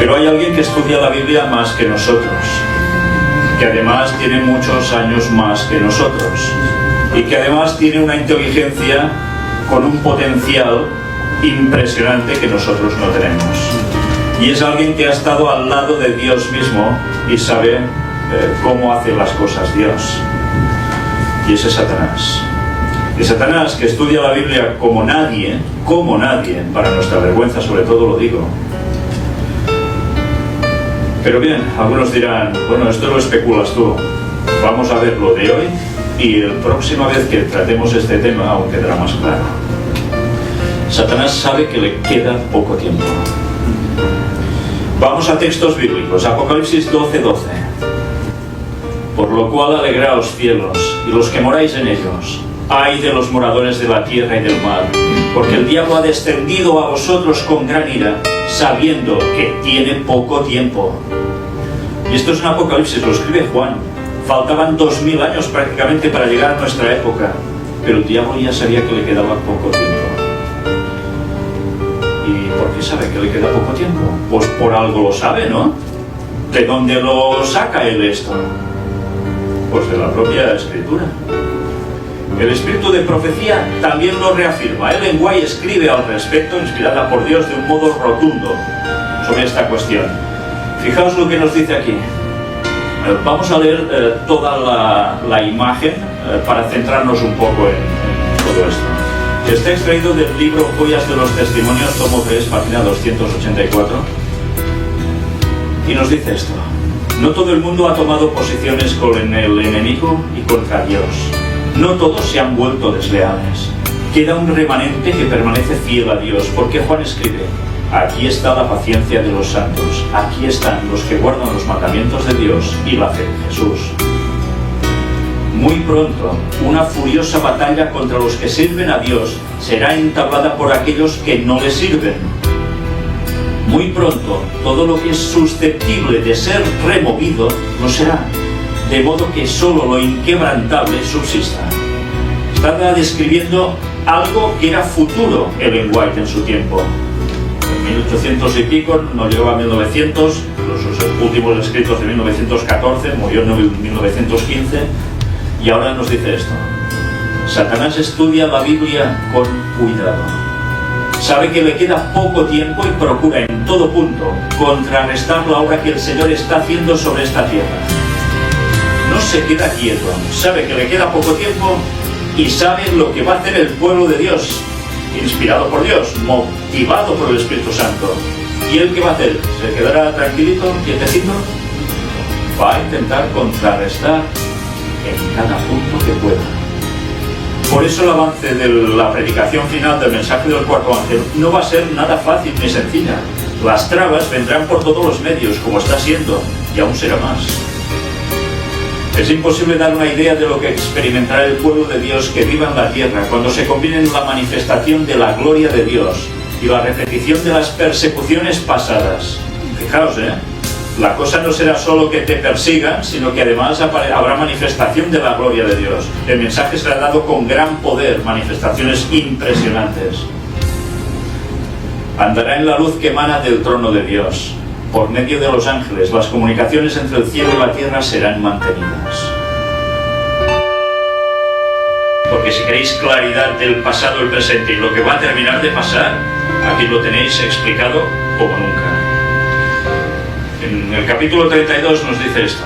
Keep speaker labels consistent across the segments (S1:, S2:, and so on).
S1: Pero hay alguien que estudia la Biblia más que nosotros, que además tiene muchos años más que nosotros y que además tiene una inteligencia con un potencial impresionante que nosotros no tenemos. Y es alguien que ha estado al lado de Dios mismo y sabe cómo hace las cosas Dios. Y ese es Satanás. Y Satanás, que estudia la Biblia como nadie, para nuestra vergüenza sobre todo lo digo. Pero bien, algunos dirán, bueno, esto lo especulas tú. Vamos a ver lo de hoy y la próxima vez que tratemos este tema aún quedará más claro. Satanás sabe que le queda poco tiempo. Vamos a textos bíblicos, Apocalipsis 12:12. Por lo cual alegraos cielos y los que moráis en ellos. Ay de los moradores de la tierra y del mar, porque el diablo ha descendido a vosotros con gran ira, sabiendo que tiene poco tiempo. Y esto es un Apocalipsis, lo escribe Juan. Faltaban 2000 años prácticamente para llegar a nuestra época, pero el diablo ya sabía que le quedaba poco tiempo. ¿Y por qué sabe que le queda poco tiempo? Pues por algo lo sabe, ¿no? ¿De dónde lo saca él esto? Pues de la propia Escritura. El espíritu de profecía también lo reafirma. Ellen White escribe al respecto, inspirada por Dios, de un modo rotundo sobre esta cuestión. Fijaos lo que nos dice aquí. Vamos a leer toda la imagen para centrarnos un poco en todo esto. Está extraído del libro Joyas de los Testimonios, tomo 3, página 284. Y nos dice esto. No todo el mundo ha tomado posiciones con el enemigo y contra Dios. No todos se han vuelto desleales. Queda un remanente que permanece fiel a Dios, porque Juan escribe: aquí está la paciencia de los santos, aquí están los que guardan los mandamientos de Dios y la fe en Jesús. Muy pronto, una furiosa batalla contra los que sirven a Dios será entablada por aquellos que no le sirven. Muy pronto, todo lo que es susceptible de ser removido lo será, de modo que solo lo inquebrantable subsista. Está describiendo algo que era futuro Ellen White en su tiempo. En 1800 y pico, no llegó a 1900, sus últimos escritos de 1914, murió en 1915, y ahora nos dice esto. Satanás estudia la Biblia con cuidado. Sabe que le queda poco tiempo y procura en todo punto contrarrestar la obra que el Señor está haciendo sobre esta tierra. No se queda quieto, sabe que le queda poco tiempo y sabe lo que va a hacer el pueblo de Dios, inspirado por Dios, motivado por el Espíritu Santo. ¿Y él qué va a hacer? ¿Se quedará tranquilito, quietecito? Va a intentar contrarrestar en cada punto que pueda. Por eso el avance de la predicación final del mensaje del cuarto ángel no va a ser nada fácil ni sencilla. Las trabas vendrán por todos los medios, como está siendo, y aún será más. Es imposible dar una idea de lo que experimentará el pueblo de Dios que viva en la tierra cuando se combinen la manifestación de la gloria de Dios y la repetición de las persecuciones pasadas. Fijaos, la cosa no será solo que te persigan, sino que además habrá manifestación de la gloria de Dios. El mensaje será dado con gran poder, manifestaciones impresionantes. Andará en la luz que emana del trono de Dios. Por medio de los ángeles, las comunicaciones entre el cielo y la tierra serán mantenidas. Porque si queréis claridad del pasado, el presente y lo que va a terminar de pasar, aquí lo tenéis explicado como nunca. En el capítulo 32 nos dice esto.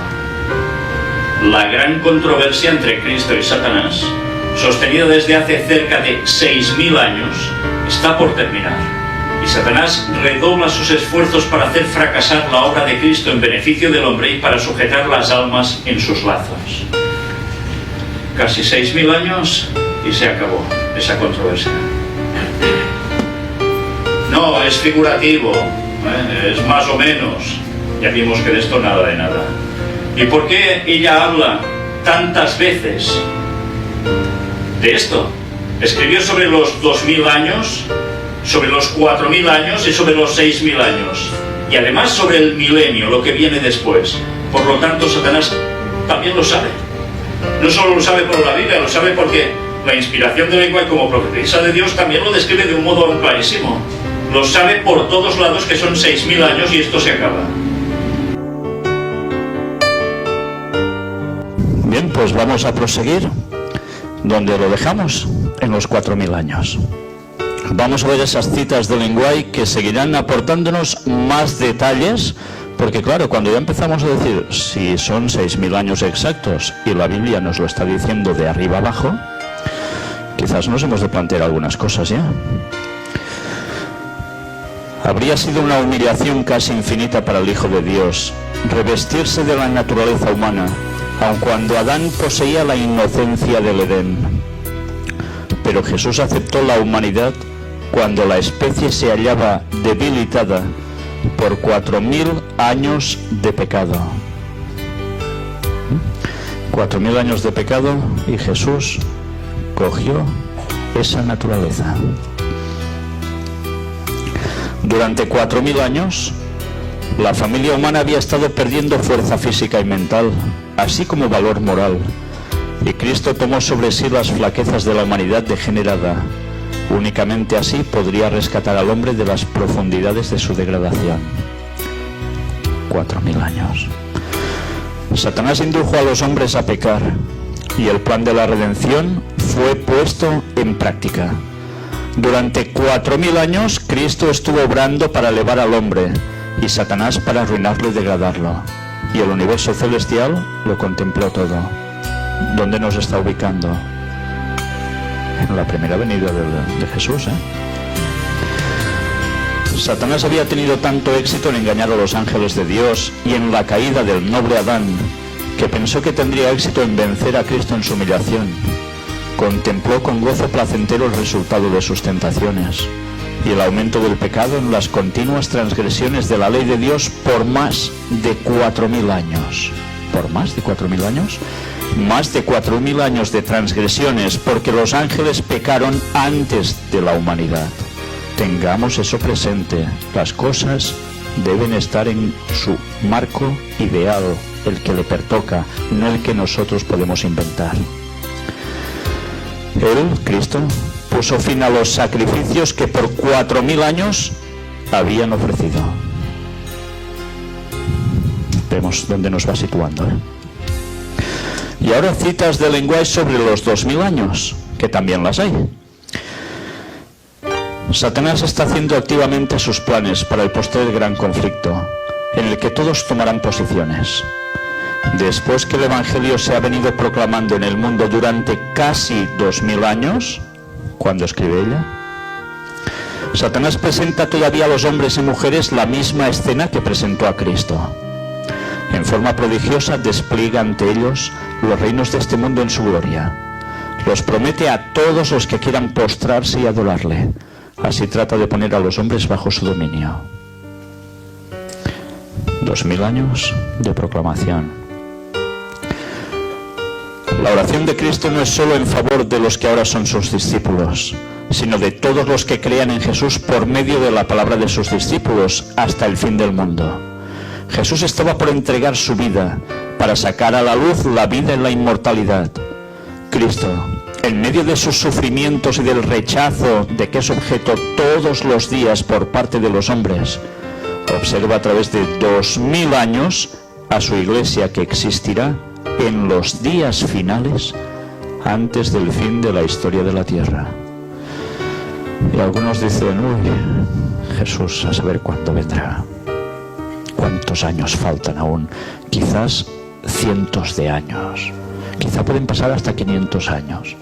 S1: La gran controversia entre Cristo y Satanás, sostenida desde hace cerca de 6000 años, está por terminar. Y Satanás redobla sus esfuerzos para hacer fracasar la obra de Cristo en beneficio del hombre y para sujetar las almas en sus lazos. Casi 6000 años y se acabó esa controversia. No, es figurativo, es más o menos. Ya vimos que de esto nada de nada. ¿Y por qué ella habla tantas veces de esto? Escribió sobre los 2000 años, sobre los 4000 años y sobre los 6000 años. Y además sobre el milenio, lo que viene después. Por lo tanto, Satanás también lo sabe. No solo lo sabe por la Biblia, lo sabe porque la inspiración de Ellen White como profetisa de Dios también lo describe de un modo clarísimo. Lo sabe por todos lados que son 6.000 años y esto se acaba.
S2: Bien, pues vamos a proseguir donde lo dejamos, en los 4.000 años. Vamos a ver esas citas de Linguay que seguirán aportándonos más detalles, porque claro, cuando ya empezamos a decir si son 6.000 años exactos y la Biblia nos lo está diciendo de arriba abajo, quizás nos hemos de plantear algunas cosas ya. Habría sido una humillación casi infinita para el Hijo de Dios revestirse de la naturaleza humana, aun cuando Adán poseía la inocencia del Edén. Pero Jesús aceptó la humanidad cuando la especie se hallaba debilitada por 4.000 años de pecado. 4.000 años de pecado y Jesús cogió esa naturaleza. Durante 4.000 años, la familia humana había estado perdiendo fuerza física y mental, así como valor moral, y Cristo tomó sobre sí las flaquezas de la humanidad degenerada. Únicamente así podría rescatar al hombre de las profundidades de su degradación. 4.000 años. Satanás indujo a los hombres a pecar, y el plan de la redención fue puesto en práctica. Durante 4.000 años, Cristo estuvo obrando para elevar al hombre, y Satanás para arruinarlo y degradarlo. Y el universo celestial lo contempló todo. ¿Dónde nos está ubicando? En la primera venida de Jesús, Satanás había tenido tanto éxito en engañar a los ángeles de Dios y en la caída del noble Adán, que pensó que tendría éxito en vencer a Cristo en su humillación. Contempló con gozo placentero el resultado de sus tentaciones y el aumento del pecado en las continuas transgresiones de la ley de Dios por más de 4.000 años. ¿Por más de 4.000 años? Más de 4.000 años de transgresiones, porque los ángeles pecaron antes de la humanidad. Tengamos eso presente. Las cosas deben estar en su marco ideal, el que le pertoca, no el que nosotros podemos inventar. Él, Cristo, puso fin a los sacrificios que por 4.000 años habían ofrecido. Vemos dónde nos va situando, Y ahora citas de Linguay sobre los 2.000 años, que también las hay. Satanás está haciendo activamente sus planes para el posterior gran conflicto, en el que todos tomarán posiciones. Después que el Evangelio se ha venido proclamando en el mundo durante casi 2.000 años, cuando escribe ella, Satanás presenta todavía a los hombres y mujeres la misma escena que presentó a Cristo. En forma prodigiosa despliega ante ellos los reinos de este mundo en su gloria. Los promete a todos los que quieran postrarse y adorarle. Así trata de poner a los hombres bajo su dominio. 2.000 años de proclamación. La oración de Cristo no es solo en favor de los que ahora son sus discípulos, sino de todos los que crean en Jesús por medio de la palabra de sus discípulos hasta el fin del mundo. Jesús estaba por entregar su vida para sacar a la luz la vida en la inmortalidad. Cristo, en medio de sus sufrimientos y del rechazo de que es objeto todos los días por parte de los hombres, observa a través de 2.000 años a su iglesia que existirá en los días finales antes del fin de la historia de la tierra. Y algunos dicen, uy, Jesús, a saber cuándo vendrá. ¿Cuántos años faltan aún? Quizás cientos de años. Quizá pueden pasar hasta 500 años.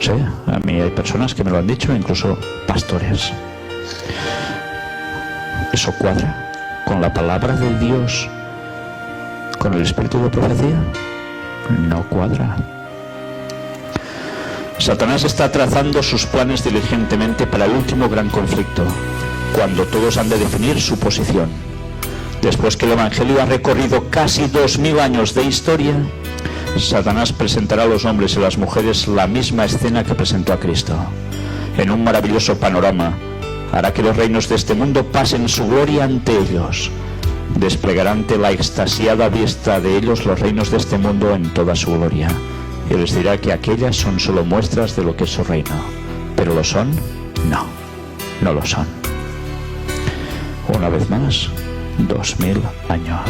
S2: Sí, a mí hay personas que me lo han dicho, incluso pastores. ¿Eso cuadra con la palabra de Dios, con el espíritu de profecía? No cuadra. Satanás está trazando sus planes diligentemente para el último gran conflicto, cuando todos han de definir su posición. Después que el Evangelio ha recorrido casi 2.000 años de historia, Satanás presentará a los hombres y las mujeres la misma escena que presentó a Cristo. En un maravilloso panorama, hará que los reinos de este mundo pasen su gloria ante ellos. Desplegará ante la extasiada vista de ellos los reinos de este mundo en toda su gloria. Y les dirá que aquellas son solo muestras de lo que es su reino. ¿Pero lo son? No, no lo son. Una vez más, 2000 años.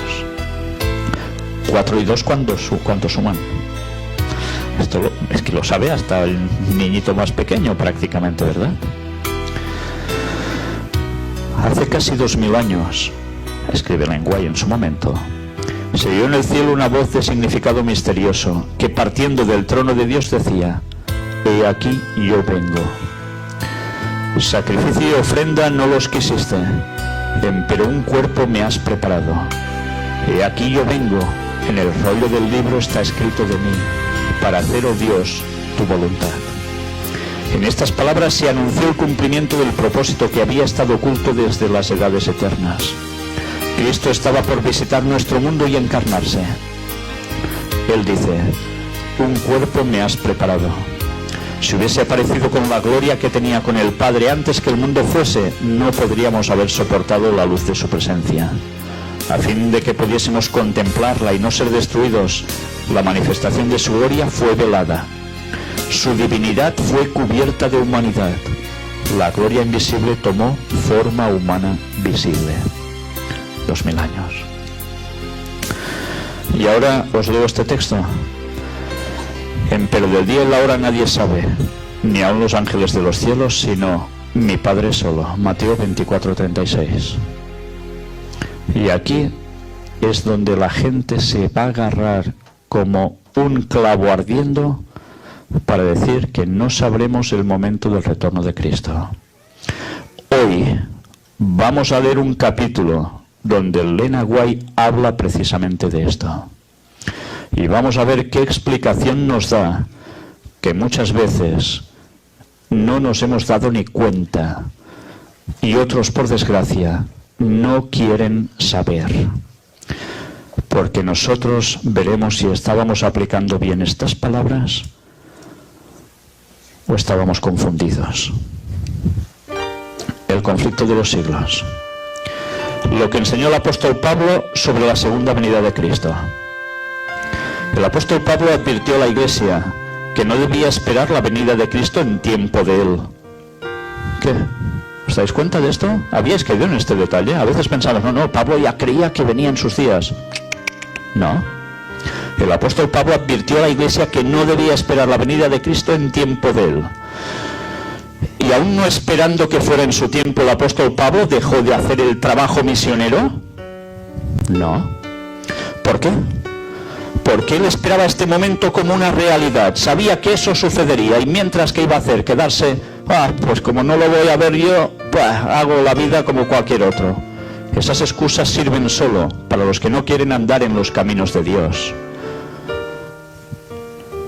S2: 4 y 2, ¿cuánto suman? Esto es que lo sabe hasta el niñito más pequeño prácticamente, ¿verdad? Hace casi 2000 años, escribe Lenguay en su momento, se oyó en el cielo una voz de significado misterioso que partiendo del trono de Dios decía: he aquí yo vengo. Sacrificio y ofrenda no los quisiste, empero un cuerpo me has preparado. He aquí yo vengo, en el rollo del libro está escrito de mí, para hacer, oh Dios, tu voluntad. En estas palabras se anunció el cumplimiento del propósito que había estado oculto desde las edades eternas. Cristo estaba por visitar nuestro mundo y encarnarse. Él dice: un cuerpo me has preparado. Si hubiese aparecido con la gloria que tenía con el Padre antes que el mundo fuese, no podríamos haber soportado la luz de su presencia. A fin de que pudiésemos contemplarla y no ser destruidos, la manifestación de su gloria fue velada. Su divinidad fue cubierta de humanidad. La gloria invisible tomó forma humana visible. 2000 años. Y ahora os leo este texto. Empero del día y la hora nadie sabe, ni aun los ángeles de los cielos, sino mi Padre solo. Mateo 24:36. Y aquí es donde la gente se va a agarrar como un clavo ardiendo para decir que no sabremos el momento del retorno de Cristo. Hoy vamos a leer un capítulo donde Elena White habla precisamente de esto. Y vamos a ver qué explicación nos da, que muchas veces no nos hemos dado ni cuenta, y otros, por desgracia, no quieren saber. Porque nosotros veremos si estábamos aplicando bien estas palabras o estábamos confundidos. El conflicto de los siglos. Lo que enseñó el apóstol Pablo sobre la segunda venida de Cristo. El apóstol Pablo advirtió a la iglesia que no debía esperar la venida de Cristo en tiempo de él. ¿Qué? ¿Os dais cuenta de esto? ¿Habíais caído en este detalle? A veces pensamos, no, Pablo ya creía que venía en sus días. No. El apóstol Pablo advirtió a la iglesia que no debía esperar la venida de Cristo en tiempo de él. Y aún no esperando que fuera en su tiempo, el apóstol Pablo dejó de hacer el trabajo misionero. No. ¿Por qué? Porque él esperaba este momento como una realidad. Sabía que eso sucedería. Y mientras, ¿qué iba a hacer? Quedarse, pues como no lo voy a ver yo, hago la vida como cualquier otro. Esas excusas sirven solo para los que no quieren andar en los caminos de Dios.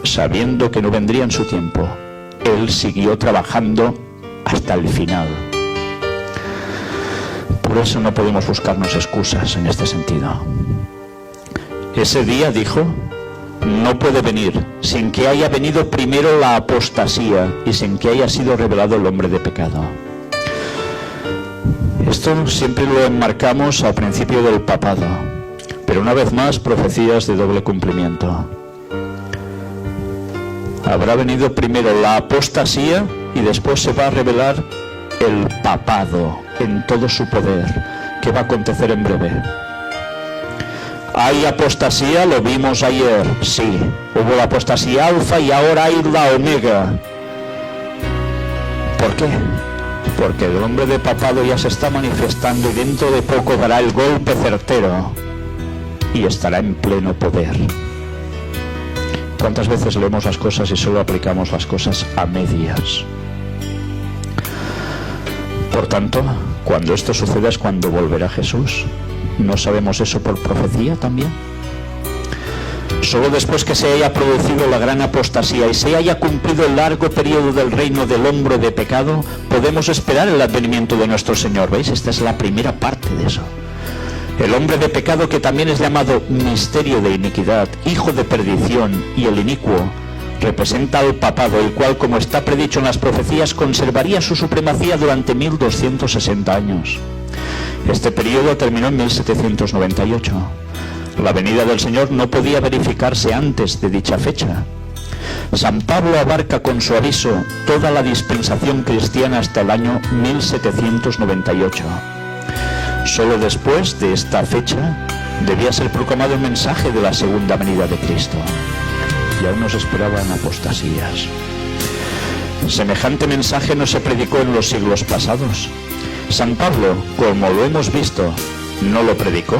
S2: Sabiendo que no vendría en su tiempo, él siguió trabajando hasta el final. Por eso no podemos buscarnos excusas en este sentido. Ese día, dijo, no puede venir sin que haya venido primero la apostasía y sin que haya sido revelado el hombre de pecado. Esto siempre lo enmarcamos al principio del papado, pero una vez más, profecías de doble cumplimiento. Habrá venido primero la apostasía y después se va a revelar el papado en todo su poder, que va a acontecer en breve. ¿Hay apostasía? Lo vimos ayer. Sí, hubo la apostasía alfa y ahora hay la omega. ¿Por qué? Porque el hombre de papado ya se está manifestando y dentro de poco dará el golpe certero y estará en pleno poder. ¿Cuántas veces leemos las cosas y solo aplicamos las cosas a medias? Por tanto, cuando esto suceda es cuando volverá Jesús. ¿No sabemos eso por profecía también? Solo después que se haya producido la gran apostasía y se haya cumplido el largo periodo del reino del hombre de pecado, podemos esperar el advenimiento de nuestro Señor. ¿Veis? Esta es la primera parte de eso. El hombre de pecado, que también es llamado misterio de iniquidad, hijo de perdición y el inicuo, representa al papado, el cual, como está predicho en las profecías, conservaría su supremacía durante 1260 años. Este periodo terminó en 1798. La venida del Señor no podía verificarse antes de dicha fecha. San Pablo abarca con su aviso toda la dispensación cristiana hasta el año 1798. Solo después de esta fecha debía ser proclamado el mensaje de la segunda venida de Cristo. Y aún nos esperaban apostasías. Semejante mensaje no se predicó en los siglos pasados. San Pablo, como lo hemos visto, no lo predicó.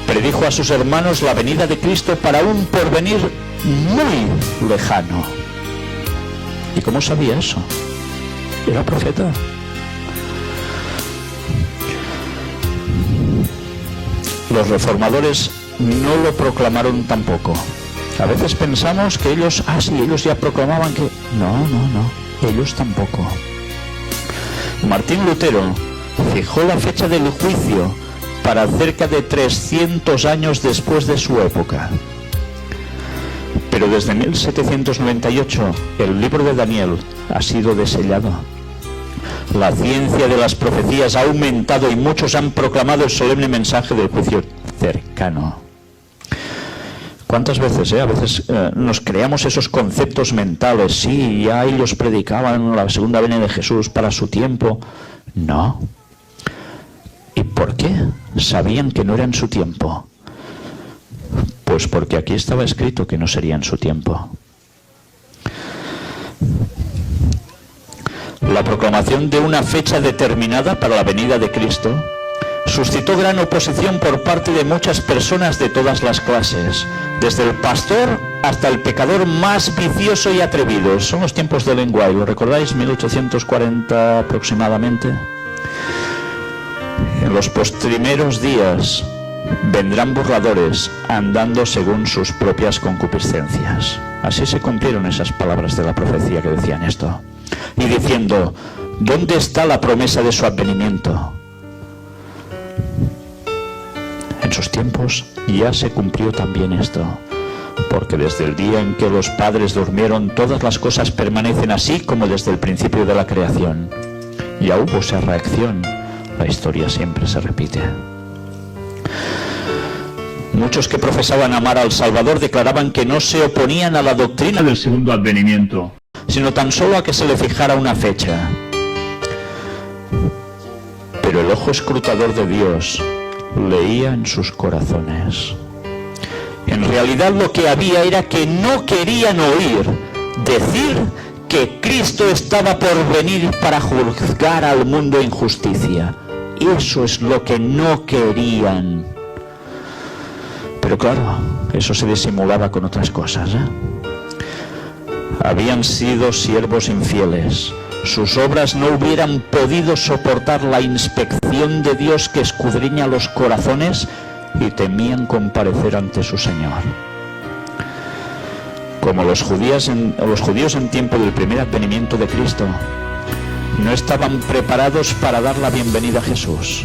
S2: Predijo a sus hermanos la venida de Cristo para un porvenir muy lejano. ¿Y cómo sabía eso? Era profeta. Los reformadores no lo proclamaron tampoco. A veces pensamos que ellos, ellos ya proclamaban que... No, ellos tampoco. Martín Lutero fijó la fecha del juicio para cerca de 300 años después de su época. Pero desde 1798 el libro de Daniel ha sido desellado. La ciencia de las profecías ha aumentado y muchos han proclamado el solemne mensaje del juicio cercano. ¿Cuántas veces, a veces nos creamos esos conceptos mentales? Sí, ya ellos predicaban la segunda venida de Jesús para su tiempo. No. ¿Y por qué sabían que no era en su tiempo? Pues porque aquí estaba escrito que no sería en su tiempo. La proclamación de una fecha determinada para la venida de Cristo suscitó gran oposición por parte de muchas personas de todas las clases, desde el pastor hasta el pecador más vicioso y atrevido. Son los tiempos de Lenguay, ¿lo recordáis? 1840 aproximadamente. En los postrimeros días vendrán burladores andando según sus propias concupiscencias. Así se cumplieron esas palabras de la profecía que decían esto. Y diciendo, ¿dónde está la promesa de su advenimiento? En sus tiempos ya se cumplió también esto, porque desde el día en que los padres durmieron, todas las cosas permanecen así como desde el principio de la creación. Ya hubo esa reacción, la historia siempre se repite. Muchos que profesaban amar al Salvador declaraban que no se oponían a la doctrina del segundo advenimiento, sino tan solo a que se le fijara una fecha. Pero el ojo escrutador de Dios leía en sus corazones. En realidad lo que había era que no querían oír decir que Cristo estaba por venir para juzgar al mundo en justicia. Eso es lo que no querían. Pero claro, eso se disimulaba con otras cosas, Habían sido siervos infieles. Sus obras no hubieran podido soportar la inspección de Dios que escudriña los corazones, y temían comparecer ante su Señor. Como los judíos en tiempo del primer advenimiento de Cristo no estaban preparados para dar la bienvenida a Jesús.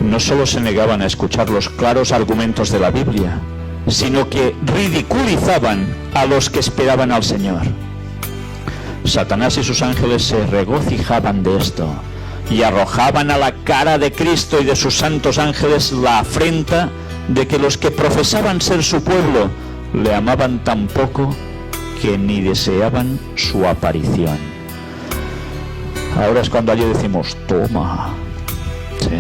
S2: No solo se negaban a escuchar los claros argumentos de la Biblia, sino que ridiculizaban a los que esperaban al Señor. Satanás y sus ángeles se regocijaban de esto y arrojaban a la cara de Cristo y de sus santos ángeles la afrenta de que los que profesaban ser su pueblo le amaban tan poco que ni deseaban su aparición. Ahora es cuando allí decimos, toma, ¿sí?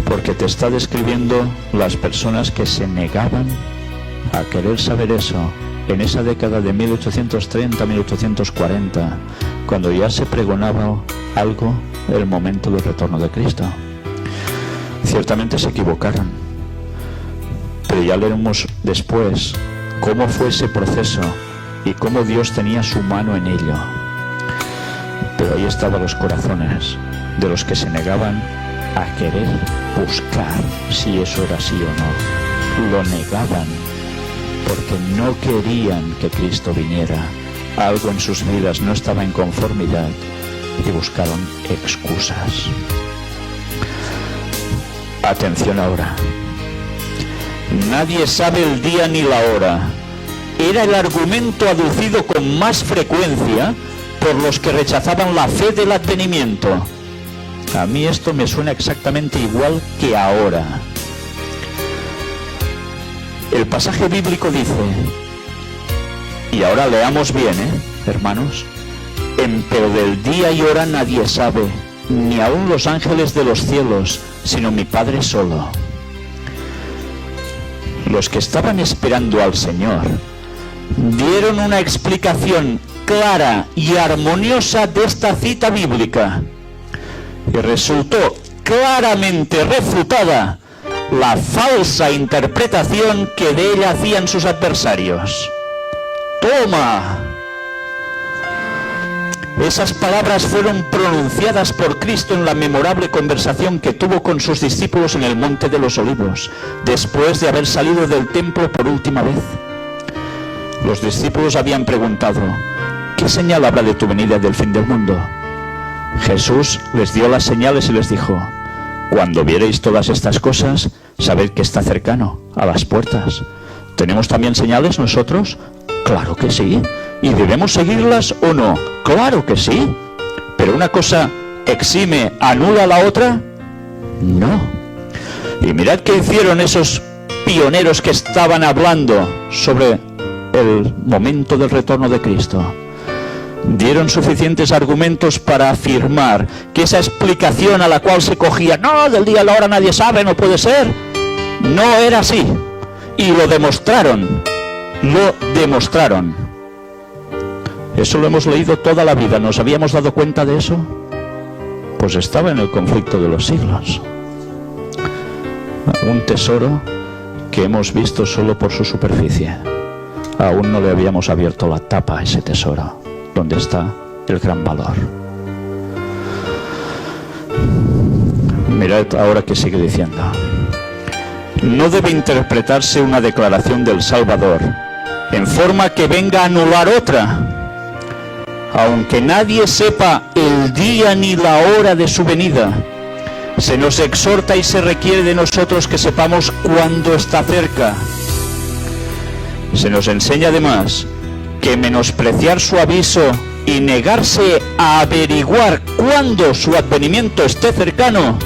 S2: Porque te está describiendo las personas que se negaban a querer saber eso en esa década de 1830-1840, cuando ya se pregonaba algo el momento del retorno de Cristo. Ciertamente se equivocaron, pero ya leeremos después cómo fue ese proceso y cómo Dios tenía su mano en ello. Pero ahí estaban los corazones de los que se negaban a querer buscar si eso era así o no. Lo negaban porque no querían que Cristo viniera. Algo en sus vidas no estaba en conformidad y buscaron excusas. Atención ahora. Nadie sabe el día ni la hora. Era el argumento aducido con más frecuencia por los que rechazaban la fe del advenimiento. A mí esto me suena exactamente igual que ahora. El pasaje bíblico dice, y ahora leamos bien, hermanos, pero del día y hora nadie sabe, ni aun los ángeles de los cielos, sino mi Padre solo. Los que estaban esperando al Señor dieron una explicación clara y armoniosa de esta cita bíblica, y resultó claramente refutada la falsa interpretación que de ella hacían sus adversarios. ¡Toma! Esas palabras fueron pronunciadas por Cristo en la memorable conversación que tuvo con sus discípulos en el Monte de los Olivos, después de haber salido del templo por última vez. Los discípulos habían preguntado: ¿qué señal habrá de tu venida del fin del mundo? Jesús les dio las señales y les dijo: cuando viereis todas estas cosas, sabed que está cercano, a las puertas. ¿Tenemos también señales nosotros? Claro que sí. ¿Y debemos seguirlas o no? Claro que sí. ¿Pero una cosa exime, anula la otra? No. Y mirad qué hicieron esos pioneros que estaban hablando sobre el momento del retorno de Cristo. Dieron suficientes argumentos para afirmar que esa explicación a la cual se cogía, no, del día a la hora nadie sabe, no puede ser, no era así. Y lo demostraron. Eso lo hemos leído toda la vida. ¿Nos habíamos dado cuenta de eso? Pues estaba en el conflicto de los siglos. Un tesoro que hemos visto solo por su superficie. Aún no le habíamos abierto la tapa a ese tesoro, donde está el gran valor. Mirad ahora que sigue diciendo: no debe interpretarse una declaración del Salvador en forma que venga a anular otra, aunque nadie sepa el día ni la hora de su venida. Se nos exhorta y se requiere de nosotros que sepamos cuándo está cerca. Se nos enseña además que menospreciar su aviso y negarse a averiguar cuándo su advenimiento esté cercano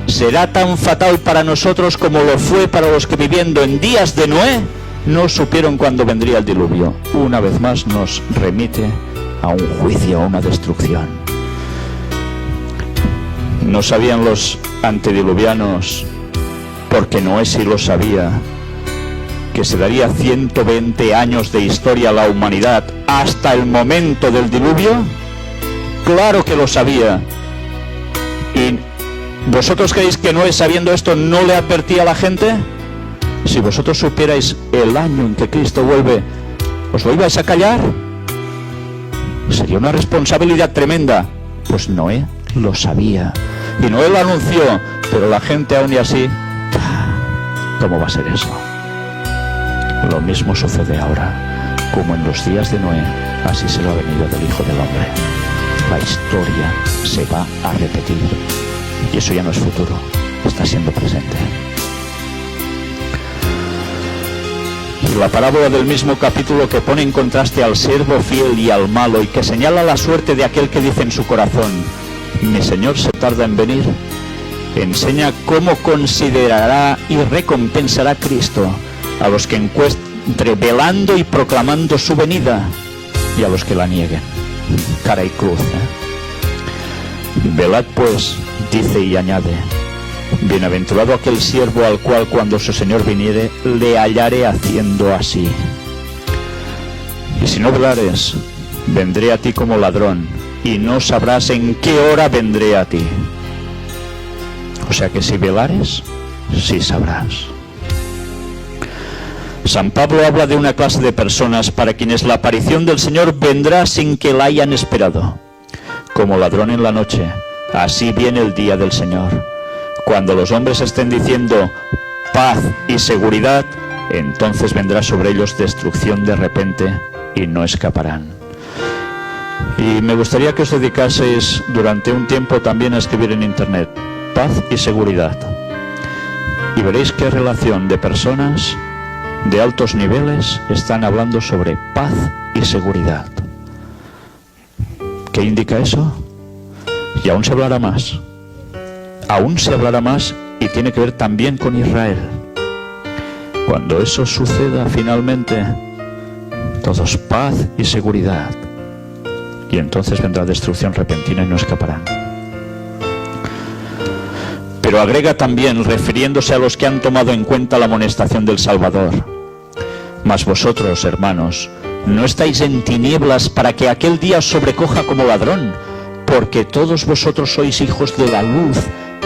S2: será tan fatal para nosotros como lo fue para los que, viviendo en días de Noé, no supieron cuándo vendría el diluvio. Una vez más nos remite a un juicio, a una destrucción. No sabían los antediluvianos, porque Noé sí lo sabía, que se daría 120 años de historia a la humanidad hasta el momento del diluvio. Claro que lo sabía. ¿Y vosotros creéis que Noé, sabiendo esto, no le advertía a la gente? Si vosotros supierais el año en que Cristo vuelve, ¿os lo ibais a callar? Sería una responsabilidad tremenda. Pues Noé lo sabía y Noé lo anunció, pero la gente aún y así, ¿cómo va a ser eso? Lo mismo sucede ahora. Como en los días de Noé, así será la venida del Hijo del Hombre. La historia se va a repetir, y eso ya no es futuro, está siendo presente. Y la parábola del mismo capítulo, que pone en contraste al siervo fiel y al malo, y que señala la suerte de aquel que dice en su corazón: mi Señor se tarda en venir, enseña cómo considerará y recompensará Cristo a los que encuentre velando y proclamando su venida, y a los que la nieguen. Cara y cruz, Velad pues, dice y añade: bienaventurado aquel siervo al cual, cuando su Señor viniere, le hallaré haciendo así. Y si no velares, vendré a ti como ladrón, y no sabrás en qué hora vendré a ti. O sea que si velares, sí sabrás. San Pablo habla de una clase de personas para quienes la aparición del Señor vendrá sin que la hayan esperado. Como ladrón en la noche, así viene el día del Señor. Cuando los hombres estén diciendo paz y seguridad, entonces vendrá sobre ellos destrucción de repente y no escaparán. Y me gustaría que os dedicaseis durante un tiempo también a escribir en internet paz y seguridad, y veréis qué relación de personas de altos niveles están hablando sobre paz y seguridad. ¿Qué indica eso? Y aún se hablará más. Aún se hablará más, y tiene que ver también con Israel. Cuando eso suceda finalmente, todos paz y seguridad. Y entonces vendrá destrucción repentina y no escaparán. Pero agrega también, refiriéndose a los que han tomado en cuenta la amonestación del Salvador: mas vosotros, hermanos, no estáis en tinieblas para que aquel día os sobrecoja como ladrón, porque todos vosotros sois hijos de la luz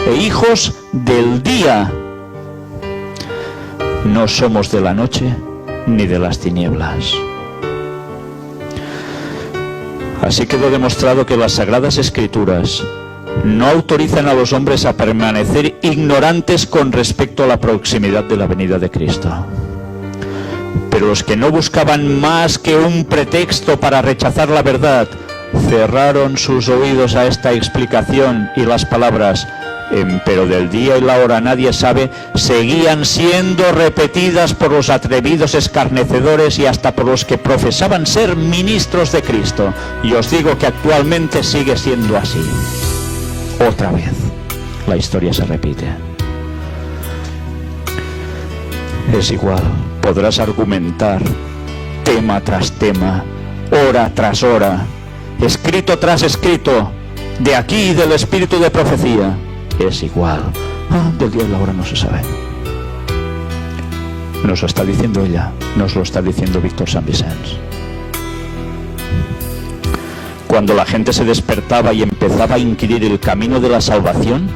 S2: e hijos del día. No somos de la noche ni de las tinieblas. Así quedó demostrado que las Sagradas Escrituras no autorizan a los hombres a permanecer ignorantes con respecto a la proximidad de la venida de Cristo. Pero los que no buscaban más que un pretexto para rechazar la verdad, cerraron sus oídos a esta explicación, y las palabras «pero del día y la hora nadie sabe» seguían siendo repetidas por los atrevidos escarnecedores y hasta por los que profesaban ser ministros de Cristo. Y os digo que actualmente sigue siendo así. Otra vez, la historia se repite. Es igual, podrás argumentar tema tras tema, hora tras hora, escrito tras escrito, de aquí y del espíritu de profecía. Es igual. Del día y la hora no se sabe. Nos lo está diciendo ella, nos lo está diciendo Víctor San Vicens. Cuando la gente se despertaba y empezaba a inquirir el camino de la salvación,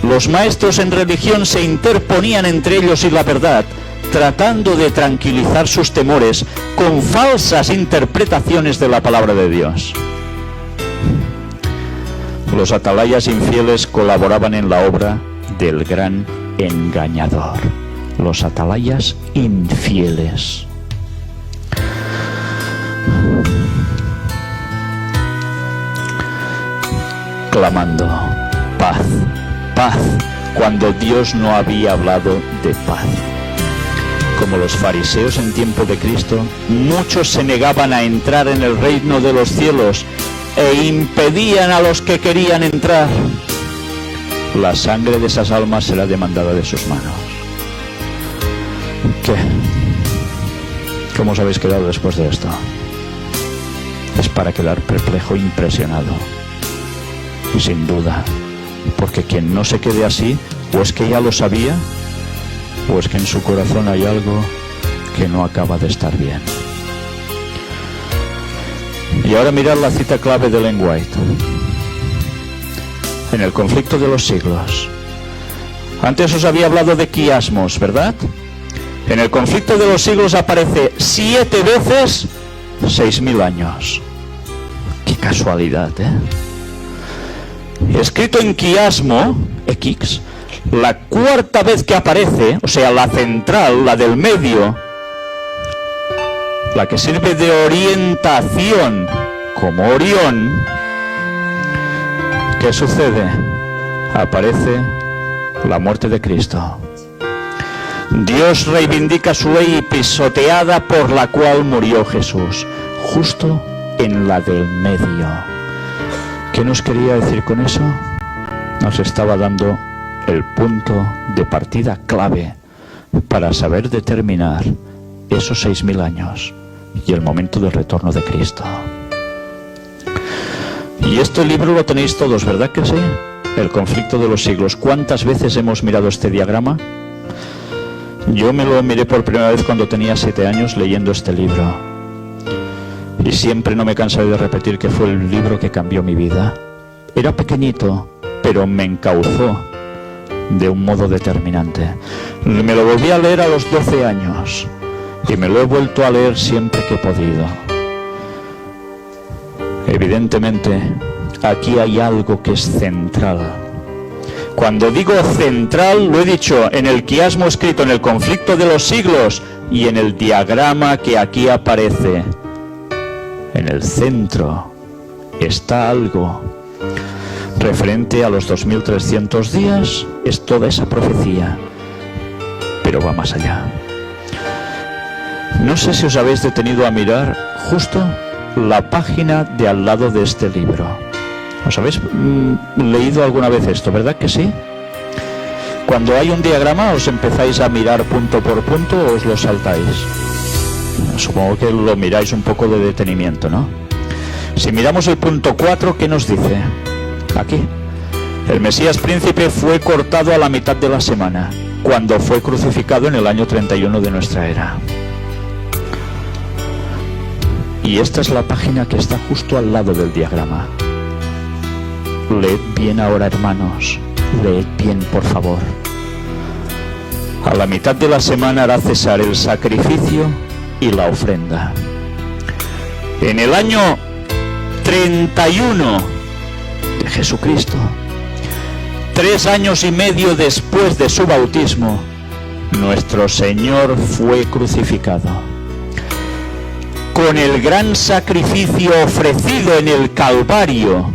S2: los maestros en religión se interponían entre ellos y la verdad, tratando de tranquilizar sus temores con falsas interpretaciones de la palabra de Dios. Los atalayas infieles colaboraban en la obra del gran engañador. Los atalayas infieles. Clamando paz, paz, cuando Dios no había hablado de paz. Como los fariseos en tiempo de Cristo, muchos se negaban a entrar en el reino de los cielos e impedían a los que querían entrar. La sangre de esas almas será demandada de sus manos. ¿Qué? ¿Cómo os habéis quedado después de esto? Es para quedar perplejo, impresionado. Sin duda, porque quien no se quede así, o es que ya lo sabía, o es que en su corazón hay algo que no acaba de estar bien. Y ahora mirad la cita clave de Ellen White. En el conflicto de los siglos. Antes os había hablado de quiasmos, ¿verdad? En el conflicto de los siglos aparece 7 veces 6.000 años. Qué casualidad, ¿eh? Escrito en quiasmo, X, la cuarta vez que aparece, o sea, la central, la del medio, la que sirve de orientación, como Orión, ¿qué sucede? Aparece la muerte de Cristo. Dios reivindica su ley pisoteada por la cual murió Jesús, justo en la del medio. ¿Qué nos quería decir con eso? Nos estaba dando el punto de partida clave para saber determinar esos 6.000 años y el momento del retorno de Cristo. Y este libro lo tenéis todos, ¿verdad que sí? El conflicto de los siglos. ¿Cuántas veces hemos mirado este diagrama? Yo me lo miré por primera vez cuando tenía 7 años leyendo este libro. Y siempre no me cansaré de repetir que fue el libro que cambió mi vida. Era pequeñito, pero me encauzó de un modo determinante. Me lo volví a leer a los 12 años y me lo he vuelto a leer siempre que he podido. Evidentemente, aquí hay algo que es central. Cuando digo central, lo he dicho en el quiasmo escrito en el conflicto de los siglos y en el diagrama que aquí aparece. En el centro está algo referente a los 2300 días, es toda esa profecía, pero va más allá. No sé si os habéis detenido a mirar justo la página de al lado de este libro. ¿Os habéis leído alguna vez esto, verdad que sí? Cuando hay un diagrama, ¿os empezáis a mirar punto por punto o os lo saltáis? Supongo que lo miráis un poco de detenimiento, ¿no? Si miramos el punto 4, ¿qué nos dice? Aquí. El Mesías príncipe fue cortado a la mitad de la semana, cuando fue crucificado en el año 31 de nuestra era. Y esta es la página que está justo al lado del diagrama. Leed bien ahora, hermanos. Leed bien, por favor. A la mitad de la semana hará cesar el sacrificio y la ofrenda. En el año 31 de Jesucristo, 3 años y medio después de su bautismo, nuestro Señor fue crucificado. Con el gran sacrificio ofrecido en el Calvario,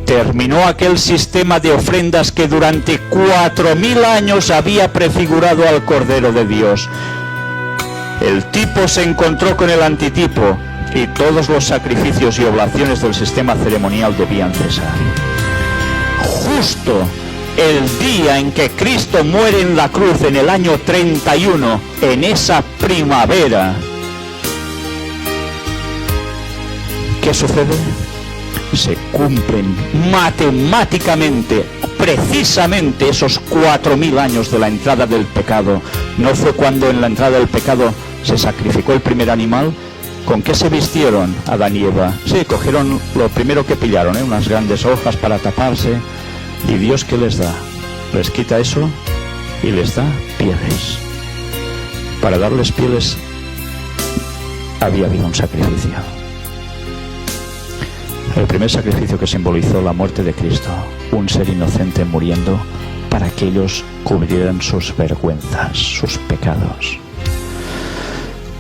S2: terminó aquel sistema de ofrendas que durante 4000 años había prefigurado al Cordero de Dios. El tipo se encontró con el antitipo y todos los sacrificios y oblaciones del sistema ceremonial debían cesar. Justo el día en que Cristo muere en la cruz en el año 31, en esa primavera, ¿qué sucede? Se cumplen matemáticamente, precisamente esos 4000 años de la entrada del pecado. ¿No fue cuando en la entrada del pecado se sacrificó el primer animal? ¿Con qué se vistieron Adán y Eva? Sí, cogieron lo primero que pillaron, unas grandes hojas para taparse. ¿Y Dios qué les da? Les quita eso y les da pieles. Para darles pieles había habido un sacrificio. El primer sacrificio que simbolizó la muerte de Cristo, un ser inocente muriendo para que ellos cubrieran sus vergüenzas, sus pecados.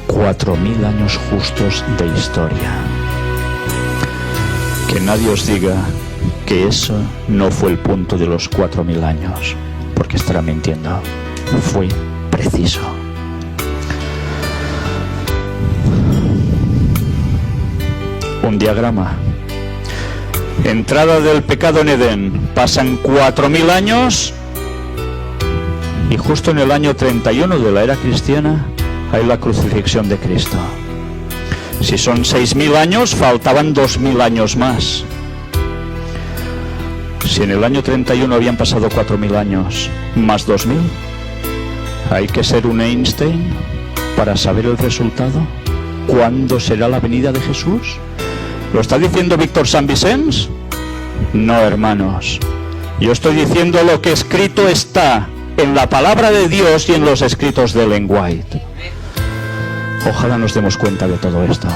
S2: 4000 años justos de historia. Que nadie os diga que eso no fue el punto de los 4000 años, porque estará mintiendo. Fue preciso. Un diagrama. Entrada del pecado en Edén. Pasan 4000 años y justo en el año 31 de la era cristiana hay la crucifixión de Cristo. Si son 6000 años, faltaban 2000 años más. Si en el año 31 habían pasado 4000 años más 2000, hay que ser un Einstein para saber el resultado. ¿Cuándo será la venida de Jesús? ¿Lo está diciendo Víctor San Vicens? No, hermanos. Yo estoy diciendo lo que escrito está en la palabra de Dios y en los escritos de Ellen White. Ojalá nos demos cuenta de todo esto.